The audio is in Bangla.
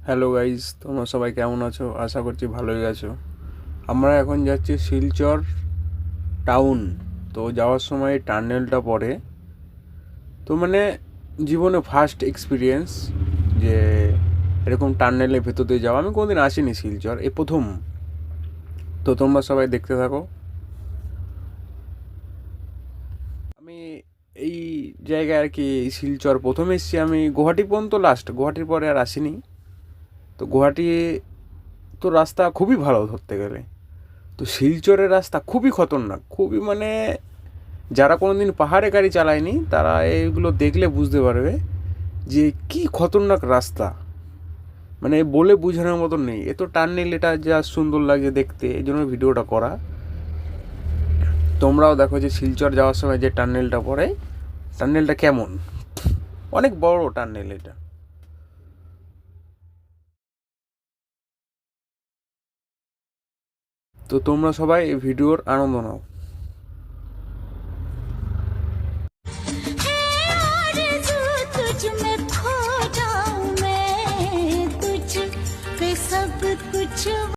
হ্যালো গাইস, তোমরা সবাই কেমন আছো? আশা করছি ভালোই আছো। আমরা এখন যাচ্ছি শিলচর টাউন। তো যাওয়ার সময় টানেলটা পড়ে। তো জীবনে ফার্স্ট এক্সপিরিয়েন্স যে এরকম টানেলের ভেতর দিয়ে যাওয়া। আমি কোনোদিন আসিনি শিলচর, এই প্রথম। তো তোমরা সবাই দেখতে থাকো। আমি এই জায়গায় আর কি শিলচর প্রথম এসেছি। আমি গুয়াহাটি পর্যন্ত লাস্ট, গুয়াহাটির পরে আর আসিনি। তো গুয়াহাটি তো রাস্তা খুবই ভালো ধরতে গেলে। তো শিলচরের রাস্তা খুবই খতরনাক, খুবই যারা কোনোদিন পাহাড়ে গাড়ি চালায়নি তারা এইগুলো দেখলে বুঝতে পারবে যে কি খতরনাক রাস্তা। বলে বোঝানোর মতন নেই। এত টার্নেল, এটা যা সুন্দর লাগে দেখতে, এই জন্য ভিডিওটা করা। তোমরাও দেখো যে শিলচর যাওয়ার সময় যে টার্নেলটা পড়ে, টার্নেলটা কেমন। অনেক বড় টার্নেল এটা। তো তোমরা সবাই এই ভিডিওর আনন্দ নাও।